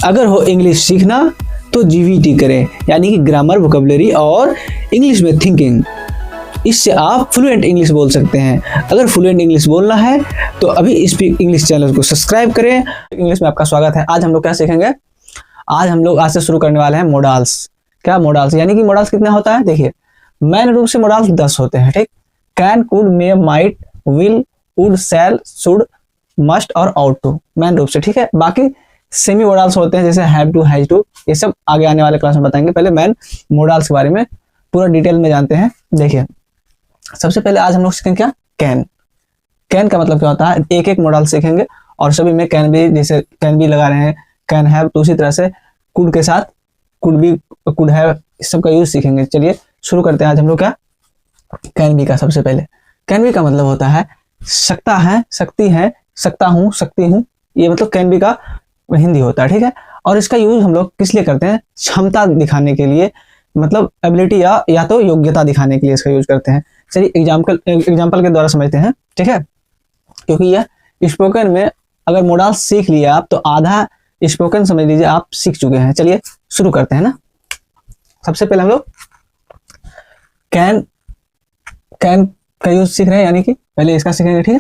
अगर हो इंग्लिश सीखना तो जीवीटी करें, यानी कि ग्रामर, वोकैबुलरी और इंग्लिश में थिंकिंग। इससे आप फ्लुएंट इंग्लिश बोल सकते हैं। अगर फ्लुएंट इंग्लिश बोलना है तो अभी स्पीक इंग्लिश चैनल को सब्सक्राइब करें। इंग्लिश में आपका स्वागत है। आज हम लोग क्या सीखेंगे? आज से शुरू करने वाले हैं मोडाल्स। क्या मोडाल्स? यानी कि मोडाल्स कितना होता है? देखिए, मेन रूप से मोडाल्स 10 होते हैं, ठीक। Can, could, may, might, will, would, shall, should, must और आउट टू, मेन रूप से, ठीक है। बाकी सेमी मोडाल्स होते हैं, जैसे हैव टू, हैज टू, ये सब आगे आने वाले क्लास में बताएंगे। पहले मेन मोडाल्स के बारे में पूरा डिटेल में जानते हैं। देखिए, सबसे पहले आज हम लोग सीखेंगे क्या? कैन। कैन का मतलब क्या होता है? एक एक मॉडल सीखेंगे और सभी में कैन भी, जैसे कैन भी लगा रहे हैं, कैन हैव, तो उसी तरह से कुड के साथ कुड भी, कुड हैव, इस सब का यूज सीखेंगे। चलिए शुरू करते हैं आज हम लोग क्या? कैन बी का। सबसे पहले कैन बी का मतलब होता है सकता है, सकती है, सकता हूँ, सकती हूँ, ये मतलब कैन बी का हिंदी होता है, ठीक है। और इसका यूज हम लोग किस लिए करते हैं? क्षमता दिखाने के लिए, मतलब एबिलिटी या तो योग्यता दिखाने के लिए इसका यूज करते हैं। चलिए एग्जाम्पल के द्वारा समझते हैं, ठीक है। क्योंकि यह स्पोकन में अगर मोडाल सीख लिया आप तो आधा स्पोकन समझ लीजिए आप सीख चुके हैं। चलिए शुरू करते हैं ना। सबसे पहले हम लोग कैन का यूज सीख रहे हैं, यानी कि पहले इसका सीखेंगे, ठीक है।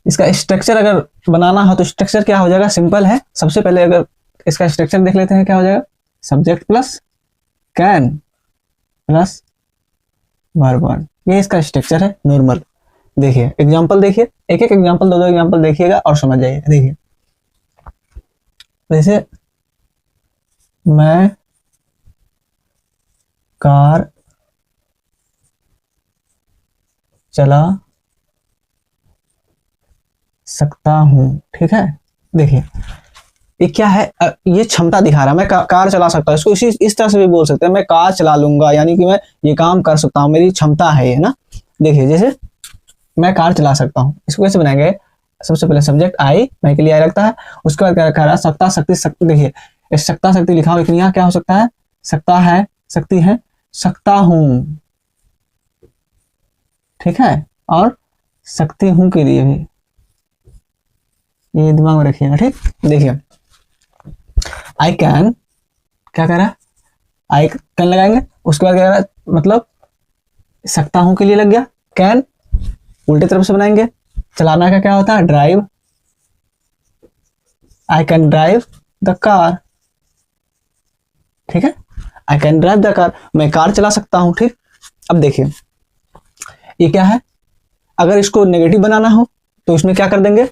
इसका स्ट्रक्चर अगर बनाना हो तो स्ट्रक्चर क्या हो जाएगा? सिंपल है। सबसे पहले अगर इसका स्ट्रक्चर देख लेते हैं, क्या हो जाएगा? Subject plus can plus verb one, ये इसका स्ट्रक्चर है नॉर्मल। देखिए एग्जांपल, देखिए एक एक एग्जांपल, दो एग्जांपल देखिएगा और समझ जाइए। देखिए जैसे मैं कार चला सकता हूं, ठीक है। देखिए ये क्या है? ये क्षमता दिखा रहा है। मैं कार चला सकता हूँ, इसको इस तरह से भी बोल सकते हैं, मैं कार चला लूंगा, यानी कि मैं ये काम कर सकता हूँ, मेरी क्षमता है ये ना। देखिए जैसे मैं कार चला सकता हूँ, इसको कैसे बनाएंगे? सबसे पहले सब्जेक्ट आई, मैं के लिए आई लगता है। उसके बाद क्या रखा रहा? सकता, शक्ति, शक्ति। देखिए सकता शक्ति लिखा हो, लेकिन यहाँ क्या हो सकता है? सकता है, शक्ति है, सकता हूं, ठीक है। और सकती हूं के लिए भी, ये दिमाग में रखिएगा, ठीक। देखिए आई कैन, क्या कह रहा है? आई कैन लगाएंगे, उसके बाद क्या कह रहा है? मतलब सकता हूं के लिए लग गया। कैन उल्टे तरफ से बनाएंगे। चलाना का क्या होता है? Drive. I can drive the car, ठीक है। आई कैन ड्राइव द कार, मैं कार चला सकता हूं, ठीक। अब देखिए ये क्या है? अगर इसको नेगेटिव बनाना हो तो इसमें क्या कर देंगे?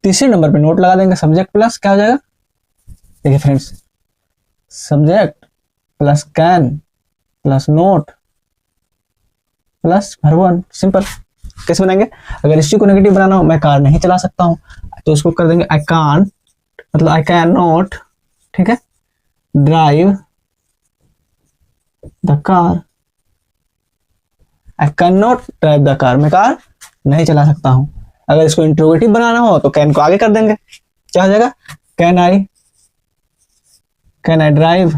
तीसरे नंबर पे नोट लगा देंगे। सब्जेक्ट प्लस क्या हो जाएगा? देखिए friends, subject plus can plus note plus verb one. Simple. कैसे बनाएंगे? अगर इसी को नेगेटिव बनाना हो, मैं कार नहीं चला सकता हूं, तो इसको कर देंगे आई कांट, मतलब आई कैन नॉट, ठीक है, drive the car. I can not drive the car, मैं कार नहीं चला सकता हूं। अगर इसको इंट्रोगेटिव बनाना हो तो कैन को आगे कर देंगे। क्या हो जाएगा? Can I drive,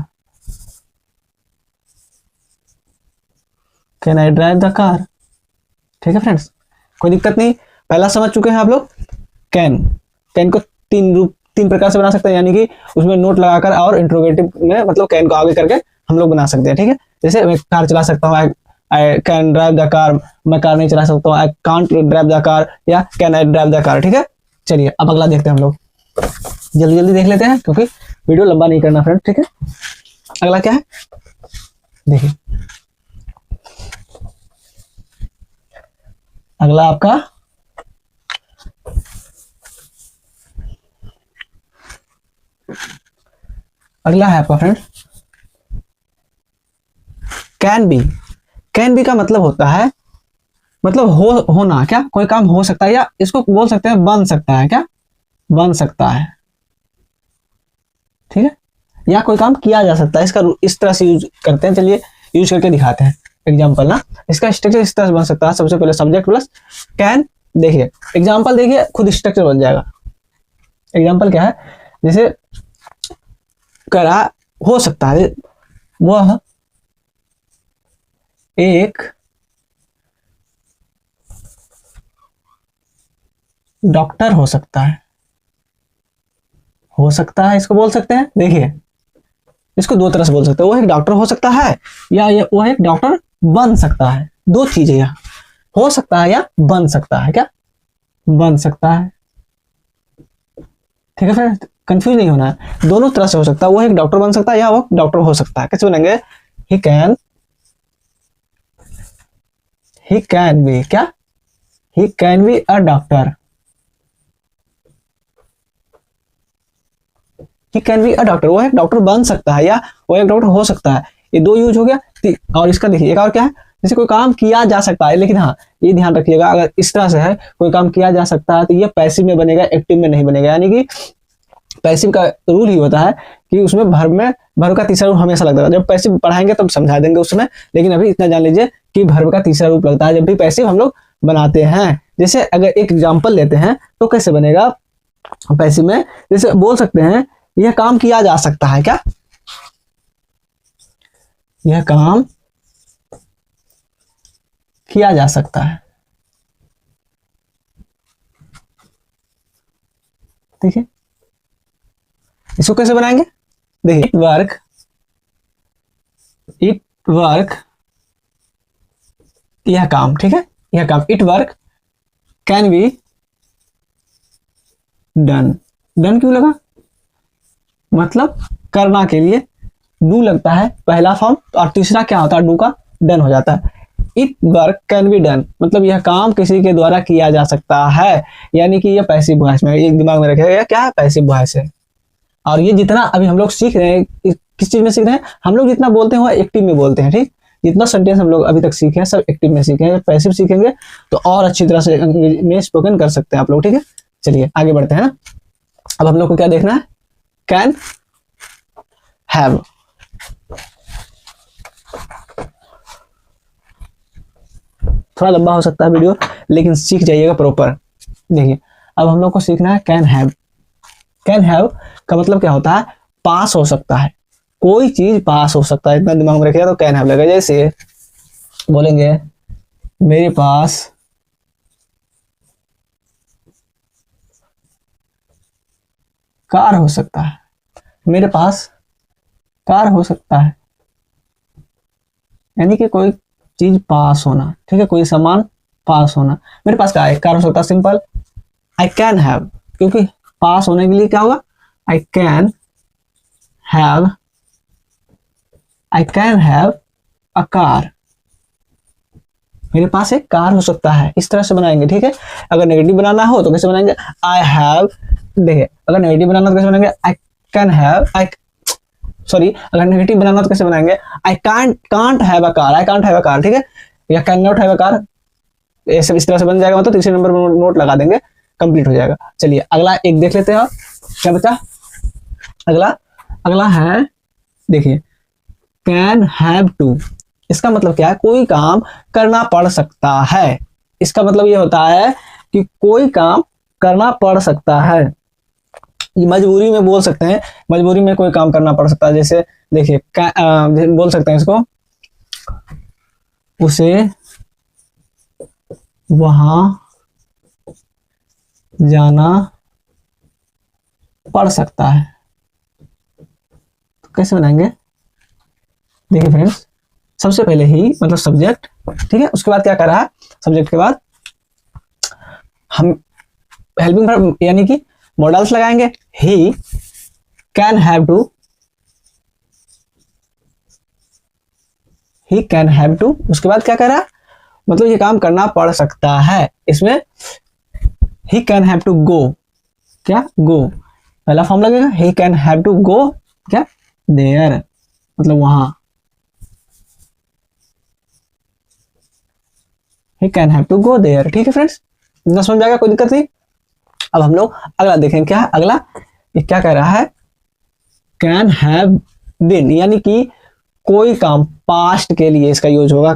can I drive the car, ठीक है फ्रेंड्स। कोई दिक्कत नहीं, पहला समझ चुके हैं आप लोग। कैन को तीन प्रकार से बना सकते हैं, यानी कि उसमें नोट लगाकर और इंट्रोगेटिव में, मतलब कैन को आगे करके हम लोग बना सकते हैं, ठीक है। जैसे मैं कार चला सकता हूँ, I can drive the car, मैं कार नहीं चला सकता हूँ, I can't drive the car, या can I drive the car, ठीक है। चलिए अब अगला देखते हैं हम लोग, जल्दी जल्दी देख लेते हैं क्योंकि वीडियो लंबा नहीं करना फ्रेंड, ठीक है। अगला क्या है? देखिए अगला आपका है आपका friend can be. Can be का मतलब होता है, मतलब होना, क्या कोई काम हो सकता है, या इसको बोल सकते हैं बन सकता है। क्या? बन सकता है, ठीक है। या कोई काम किया जा सकता है, इसका इस तरह से यूज करते हैं। चलिए यूज करके दिखाते हैं एग्जांपल ना। इसका स्ट्रक्चर इस तरह से बन सकता है। सबसे पहले सब्जेक्ट प्लस कैन। देखिए एग्जांपल, देखिए खुद स्ट्रक्चर बन जाएगा। एग्जांपल क्या है? जैसे करा हो सकता है, वह एक डॉक्टर हो सकता है, हो सकता है, इसको बोल सकते हैं। देखिए इसको दो तरह से बोल सकते हैं, वो एक डॉक्टर हो सकता है या वो एक डॉक्टर बन सकता है। दो चीजें यहाँ, हो सकता है या बन सकता है। क्या बन सकता है, ठीक है फ्रेंड, कंफ्यूज नहीं होना है, दोनों तरह से हो सकता है। वो एक डॉक्टर बन सकता है या वो डॉक्टर हो सकता है। कैसे बनेंगे, ही कैन बी, क्या he can be a doctor, he can be a doctor, वो एक डॉक्टर बन सकता है या वो एक डॉक्टर हो सकता है। ये दो यूज हो गया। और इसका देखिए एक और क्या है, जैसे कोई काम किया जा सकता है, लेकिन हाँ ये ध्यान रखिएगा, अगर इस तरह से है कोई काम किया जा सकता है तो ये पैसिव में बनेगा, एक्टिव में नहीं बनेगा। यानी कि पैसिव का रूल ही होता है कि उसमें वर्ब का तीसरा रूप हमेशा लगता है। जब पैसिव पढ़ाएंगे तब समझा देंगे उसमें, लेकिन अभी इतना जान लीजिए कि वर्ब का तीसरा रूप लगता है जब भी पैसिव हम लोग बनाते हैं। जैसे अगर एक एग्जाम्पल लेते हैं तो कैसे बनेगा पैसिव में, जैसे बोल सकते हैं यह काम किया जा सकता है। क्या यह काम किया जा सकता है, ठीक है। इसको कैसे बनाएंगे, देखिए इट वर्क, यह काम, ठीक है, यह काम, it work can be done. Done क्यों लगा, मतलब करना के लिए डू लगता है पहला फॉर्म, और तीसरा क्या होता है, डू का डन हो जाता है। It work can be done, मतलब यह काम किसी के द्वारा किया जा सकता है, यानी कि यह पैसिव वॉइस में, एक दिमाग में रखिएगा क्या है, पैसिव वॉइस है। और ये जितना अभी हम लोग सीख रहे हैं, किस चीज में सीख रहे हैं, हम लोग जितना बोलते हैं वो एक्टिव में बोलते हैं, ठीक। जितना सेंटेंस हम लोग अभी तक सीखे हैं सब एक्टिव में सीखे हैं, पैसिव सीखेंगे तो और अच्छी तरह से में स्पोकन कर सकते हैं आप लोग, ठीक है। चलिए आगे बढ़ते हैं ना। अब हम लोग को क्या देखना है, कैन हैव। थोड़ा लंबा हो सकता है वीडियो, लेकिन सीख जाइएगा प्रॉपर। देखिए अब हम लोग को सीखना है कैन हैव। कैन हैव का मतलब क्या होता है, पास हो सकता है, कोई चीज पास हो सकता है, इतना दिमाग में रखिएगा तो कैन हैव लगेगा। जैसे बोलेंगे मेरे पास कार हो सकता है, मेरे पास कार हो सकता है, यानी कि कोई चीज पास होना, ठीक है, कोई सामान पास होना। मेरे पास कार हो सकता है, सिंपल आई कैन हैव, क्योंकि पास होने के लिए क्या होगा, I can have, I can have a car, मेरे पास एक कार हो सकता है। इस तरह से बनाएंगे, ठीक है। अगर नेगेटिव बनाना हो तो कैसे बनाएंगे, आई हैव, देखिए अगर नेगेटिव बनाना हो तो कैसे बनाएंगे, आई कैन हैव, अगर नेगेटिव बनाना तो कैसे बनाएंगे, I can't have a car, I can't have a car, ठीक है, या can not have a car, ये सब इस तरह से बन जाएगा। मतलब तीसरे नंबर पर नोट लगा देंगे, कंप्लीट हो जाएगा। चलिए अगला एक देख लेते हैं, और क्या बचा अगला, अगला है देखिए कैन हैव टू। इसका मतलब क्या है, कोई काम करना पड़ सकता है। इसका मतलब ये होता है कि कोई काम करना पड़ सकता है, ये मजबूरी में बोल सकते हैं, मजबूरी में कोई काम करना पड़ सकता है। जैसे देखिए बोल सकते हैं इसको, उसे वहां जाना पड़ सकता है। तो कैसे बनाएंगे, देखिए फ्रेंड्स, सबसे पहले ही मतलब सब्जेक्ट, ठीक है, उसके बाद क्या कर रहा है, सब्जेक्ट के बाद हम हेल्पिंग वर्ब यानी कि मॉडल्स लगाएंगे। He can have to, he can have to, उसके बाद क्या कर रहा है, मतलब ये काम करना पड़ सकता है। इसमें he can have to go, क्या गो, पहला फॉर्म लगेगा, he can have to go क्या देयर, मतलब वहां, he can have to go there, ठीक है फ्रेंड्स, इतना समझ जाएगा, कोई दिक्कत नहीं। अब हम लोग अगला देखें, क्या है अगला, ये क्या कह रहा है, कैन हैव बीन, यानी कि कोई काम पास्ट के लिए इसका यूज होगा।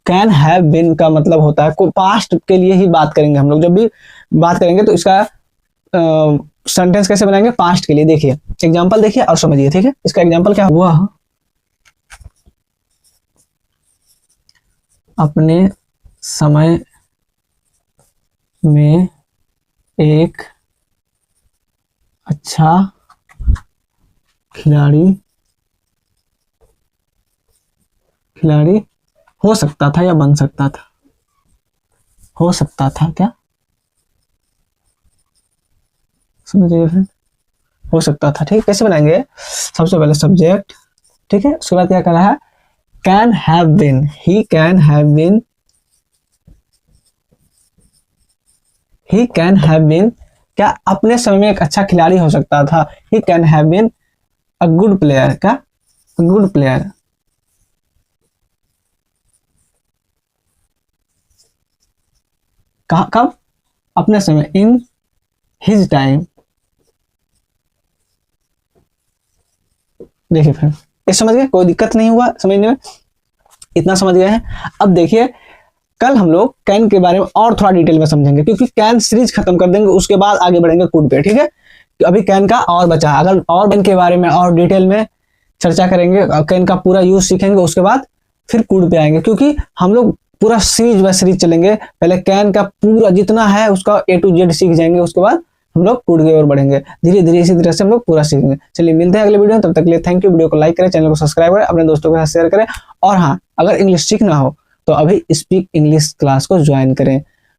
कैन हैव बीन का मतलब होता है पास्ट के लिए ही बात करेंगे हम लोग, जब भी बात करेंगे तो इसका सेंटेंस कैसे बनाएंगे, पास्ट के लिए। देखिए एग्जांपल देखिए और समझिए, ठीक है। इसका एग्जांपल क्या हुआ, अपने समय में एक अच्छा खिलाड़ी खिलाड़ी हो सकता था या बन सकता था? हो सकता था क्या? समझिए फ्रेंड, हो सकता था। ठीक है, कैसे बनाएंगे? सबसे पहले सब्जेक्ट, ठीक है, उसके बाद क्या करना है? Can have been, he can have been, he can have been क्या अपने समय में एक अच्छा खिलाड़ी हो सकता था? He can have been a good player, क्या गुड प्लेयर। कहा कब? अपने समय, इन हिज टाइम। देखिए फ्रेंड, ये समझ गए, कोई दिक्कत नहीं हुआ समझने में, इतना समझ गए हैं। अब देखिए, कल हम लोग कैन के बारे में और थोड़ा डिटेल में समझेंगे, क्योंकि कैन सीरीज खत्म कर देंगे, उसके बाद आगे बढ़ेंगे कुड पे। ठीक है, तो अभी कैन का और बचा, अगर और कैन के बारे में और डिटेल में चर्चा करेंगे, कैन का पूरा यूज सीखेंगे, उसके बाद फिर कुड पे आएंगे, क्योंकि हम लोग पूरा सीरीज बाय सीरीज चलेंगे। पहले कैन का पूरा जितना है उसका ए टू जेड सीख जाएंगे, उसके बाद हम लोग कुड की ओर बढ़ेंगे धीरे धीरे, इसी तरह से हम लोग पूरा सीखेंगे। चलिए मिलते हैं अगले वीडियो में, तब तक के लिए थैंक यू। वीडियो को लाइक करें, चैनल को सब्सक्राइब करें, अपने दोस्तों के साथ शेयर करें, और हाँ, अगर इंग्लिश सीखना हो तो अभी स्पीक इंग्लिश क्लास को ज्वाइन करें।